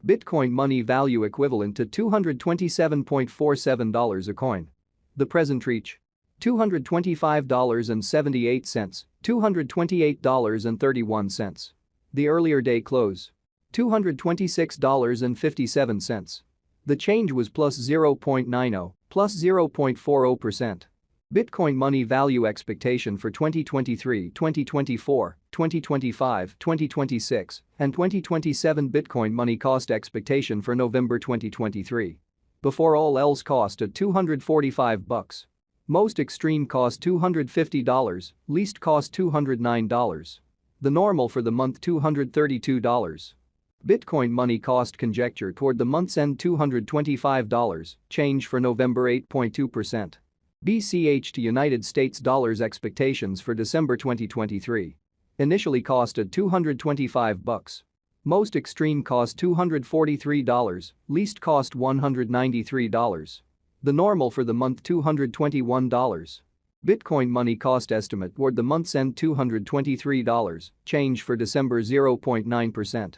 Bitcoin money value equivalent to $227.47 a coin. The present reach: $225.78, $228.31. The earlier day close: $226.57. The change was plus 0.90, plus 0.40%. Bitcoin money value expectation for 2023, 2024, 2025, 2026, and 2027. Bitcoin money cost expectation for November 2023. Before all else cost at $245. Most extreme cost $250, least cost $209. The normal for the month $232. Bitcoin money cost conjecture toward the month's end $225, change for November 8.2%. BCH to United States dollars expectations for December 2023. Initially cost at $225. Most extreme cost $243, least cost $193. The normal for the month $221. Bitcoin money cost estimate toward the month's end $223, change for December 0.9%.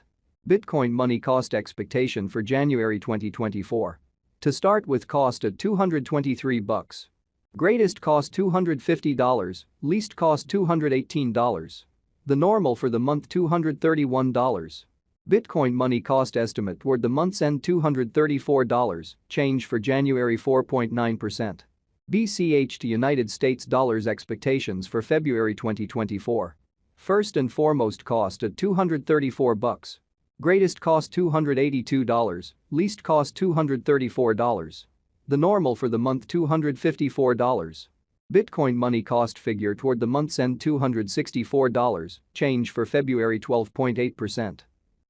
Bitcoin money cost expectation for January 2024. To start with cost at $223. Greatest cost $250, least cost $218. The normal for the month $231. Bitcoin money cost estimate toward the month's end $234, change for January 4.9%. BCH to United States dollars expectations for February 2024. First and foremost cost at $234. Greatest cost $282, least cost $234. The normal for the month $254. Bitcoin money cost figure toward the month's end $264, change for February 12.8%.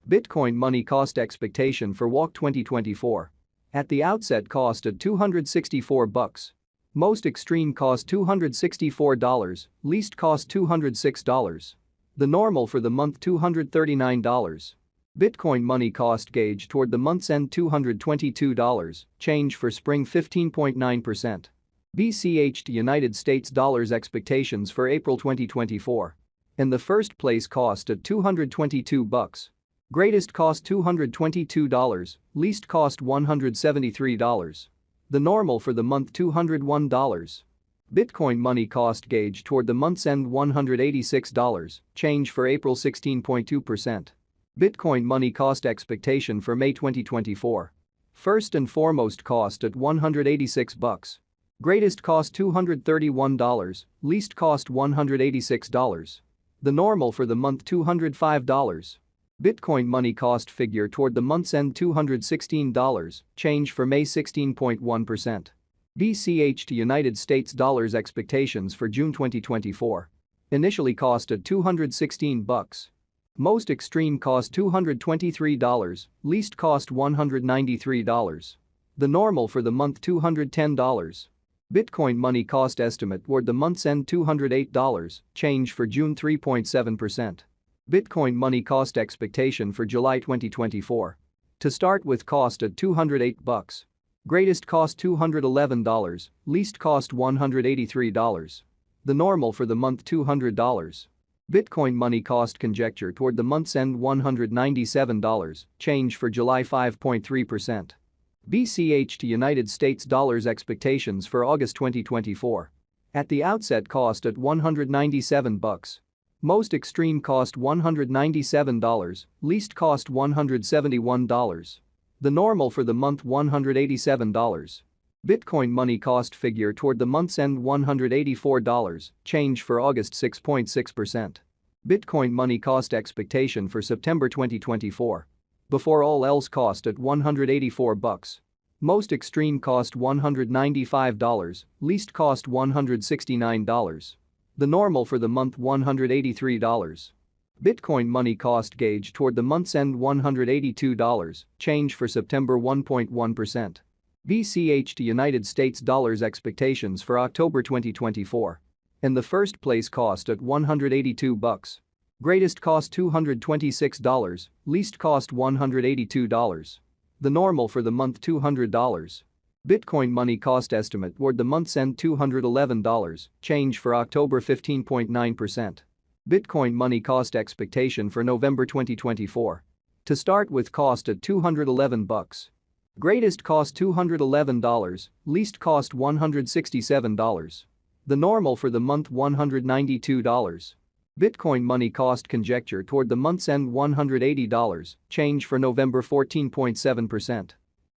Bitcoin money cost expectation for WOC 2024. At the outset cost at $264. Most extreme cost $264, least cost $206. The normal for the month $239. Bitcoin money cost gauge toward the month's end $222, change for spring 15.9%. BCH to United States dollars expectations for April 2024. In the first place cost at $222. Greatest cost $222, least cost $173. The normal for the month $201. Bitcoin money cost gauge toward the month's end $186, change for April 16.2%. Bitcoin money cost expectation for May 2024. First and foremost cost at $186. Greatest cost $231, least cost $186. The normal for the month $205. Bitcoin money cost figure toward the month's end $216, change for May 16.1%. BCH to United States dollars expectations for June 2024. Initially cost at $216. Most extreme cost $223, least cost $193. The normal for the month $210. Bitcoin money cost estimate toward the month's end $208, change for June 3.7%. Bitcoin money cost expectation for July 2024. To start with cost at $208. Greatest cost $211, least cost $183. The normal for the month $200. Bitcoin money cost conjecture toward the month's end $197, change for July 5.3%. BCH to United States dollars expectations for August 2024. At the outset cost at $197. Most extreme cost $197, least cost $171. The normal for the month $187. Bitcoin money cost figure toward the month's end $184, change for August 6.6%. Bitcoin money cost expectation for September 2024. Before all else cost at $184. Most extreme cost $195, least cost $169. The normal for the month $183. Bitcoin money cost gauge toward the month's end $182, change for September 1.1%. BCH to United States dollars expectations for October 2024. In the first place cost at $182. Greatest cost $226, least cost $182. The normal for the month $200. Bitcoin money cost estimate toward the month's end $211, change for October 15.9%. Bitcoin money cost expectation for November 2024. To start with, cost at $211. Greatest cost $211, least cost $167. The normal for the month $192. Bitcoin money cost conjecture toward the month's end $180, change for November 14.7%.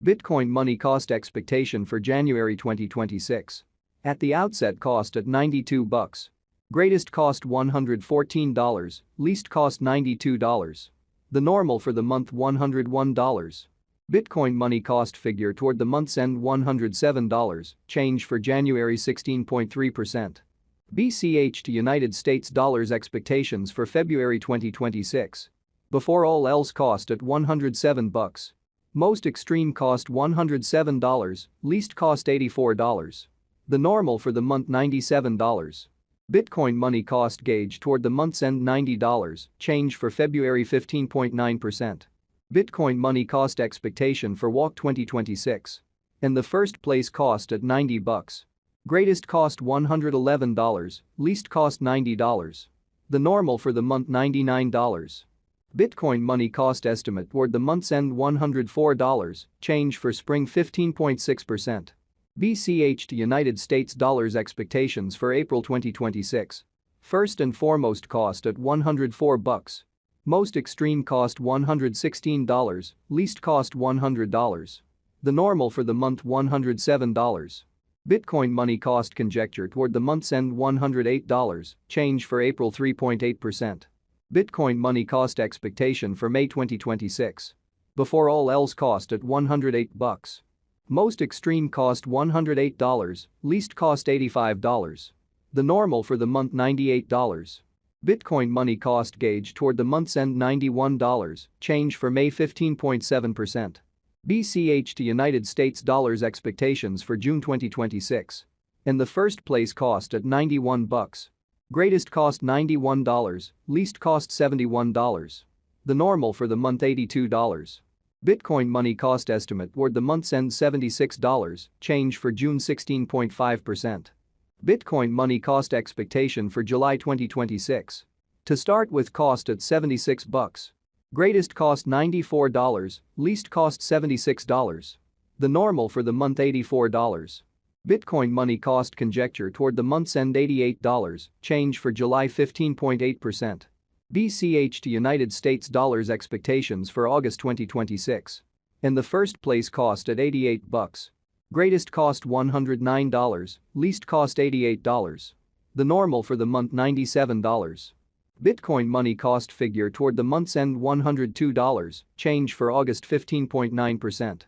Bitcoin money cost expectation for January 2026. At the outset, cost at $92. Greatest cost $114, least cost $92. The normal for the month $101. Bitcoin money cost figure toward the month's end $107, change for January 16.3%. BCH to United States dollars expectations for February 2026. Before all else, cost at $107. Most extreme cost $107, least cost $84. The normal for the month $97. Bitcoin money cost gauge toward the month's end $90, change for February 15.9%. Bitcoin money cost expectation for WAC 2026. In the first place, cost at $90. Greatest cost $111, least cost $90. The normal for the month $99. Bitcoin money cost estimate toward the month's end $104, change for spring 15.6%. BCH to United States dollars expectations for April 2026. First and foremost, cost at $104. Most extreme cost $116, least cost $100. The normal for the month $107. Bitcoin money cost conjecture toward the month's end $108, change for April 3.8%. Bitcoin money cost expectation for May 2026. Before all else, cost at $108. Most extreme cost $108, least cost $85. The normal for the month $98. Bitcoin money cost gauge toward the month's end $91, change for May 15.7%. BCH to United States dollars expectations for June 2026. In the first place, cost at $91. Greatest cost $91, least cost $71. The normal for the month $82. Bitcoin money cost estimate toward the month's end $76, change for June 16.5%. Bitcoin money cost expectation for July 2026. To start with, cost at $76. Greatest cost $94, least cost $76. The normal for the month $84. Bitcoin money cost conjecture toward the month's end $88, change for July 15.8%. BCH to United States dollars expectations for August 2026. In the first place, cost at $88. Greatest cost $109, least cost $88. The normal for the month $97. Bitcoin money cost figure toward the month's end $102, change for August 15.9%.